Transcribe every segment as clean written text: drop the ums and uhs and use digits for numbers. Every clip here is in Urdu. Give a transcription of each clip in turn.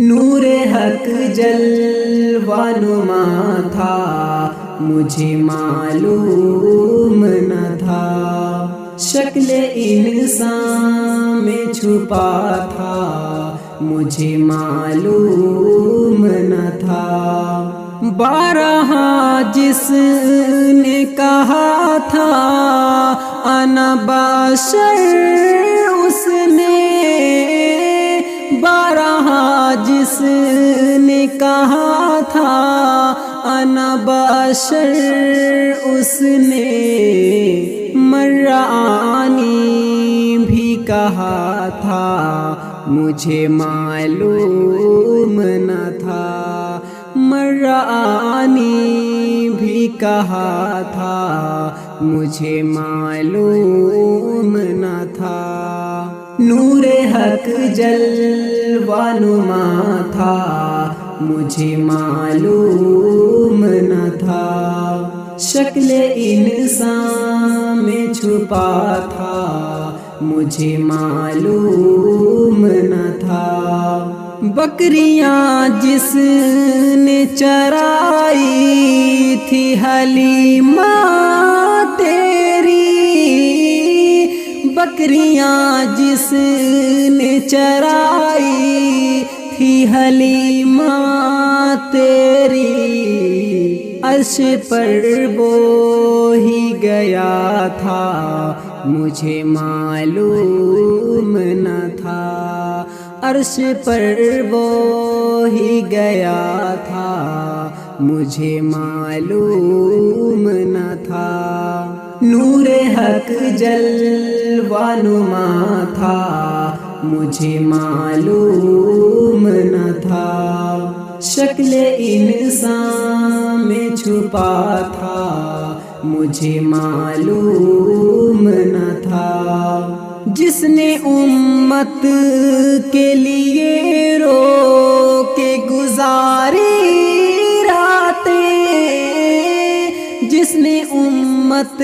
نور حق جلوہ نما تھا، مجھے معلوم نہ تھا، شکل انسان میں چھپا تھا، مجھے معلوم نہ تھا۔ بارہا جس نے کہا تھا انا بشر، اس نے بارہا جس نے کہا تھا انا بشر، اس نے مرانی بھی کہا تھا، مجھے معلوم نہ تھا، مرانی بھی کہا تھا، مجھے معلوم نہ تھا۔ نور حق جلوہ نما تھا، مجھے معلوم نہ تھا، شکل انسان میں چھپا تھا، مجھے معلوم نہ تھا۔ بکریاں جس نے چرائی تھی حلیمہ تیری، بکریاں جس نے چرائی تھی حلیمہ تیری، عرش پر وہ ہی گیا تھا، مجھے معلوم نہ تھا، عرش پر وہ ہی گیا تھا، مجھے معلوم نہ تھا۔ نور حق جلوہ نما تھا، مجھے معلوم نہ تھا، شکل انسان میں چھپا تھا، مجھے معلوم نہ تھا۔ جس نے امت کے لیے رو کے گزاری راتیں، جس نے امت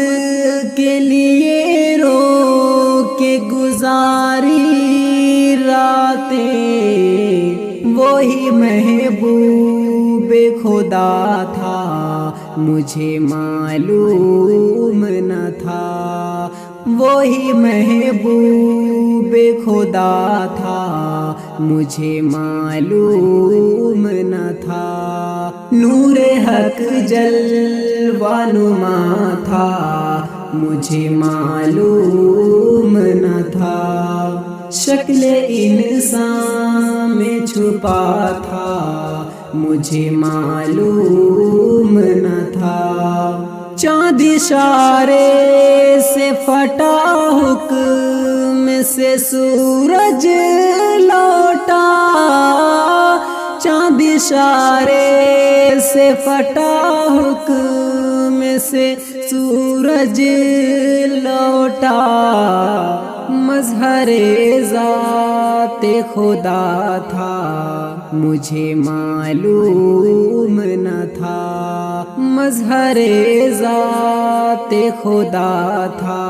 کے لیے رو کے گزاری راتیں، وہی محبوب خدا تھا، مجھے معلوم نہ تھا، وہی محبوب خدا تھا، مجھے معلوم نہ تھا۔ نور حق جلوہ نما تھا، مجھے معلوم نہ تھا، شکل انسان میں چھپا تھا، مجھے معلوم نہ تھا۔ چاند اشارے سے پھٹا، حکم سے سورج لوٹا، چاند اشارے سے پھٹا، حکم سے سورج لوٹا، مظہر ذات خدا تھا، مجھے معلوم نہ تھا، مظہر ذات خدا تھا،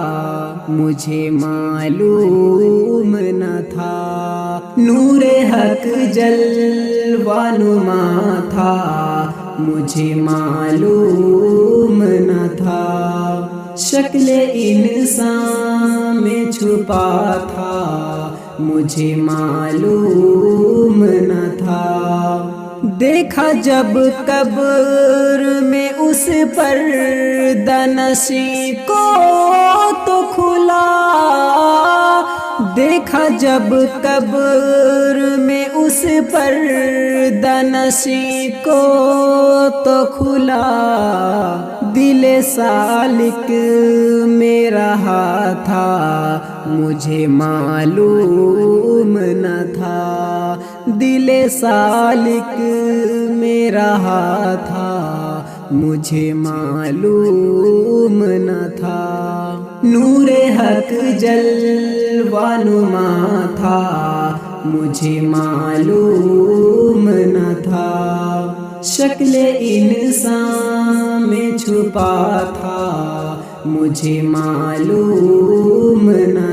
مجھے معلوم نہ تھا۔ نور حق جلوہ نما تھا، مجھے معلوم نہ تھا، شکل انسان میں چھپا تھا، مجھے معلوم نہ تھا۔ دیکھا جب قبر میں اس پردہ نشیں کو تو کھلا، دیکھا جب قبر میں اس پردہ نشیں کو تو کھلا، دل سالک میں رہا تھا، مجھے معلوم نہ تھا، دل سالک میں رہا تھا، مجھے معلوم نہ تھا۔ نور حق جلوہ نما تھا، مجھے معلوم نہ تھا، شکل انسان میں چھپا تھا، مجھے معلوم نہ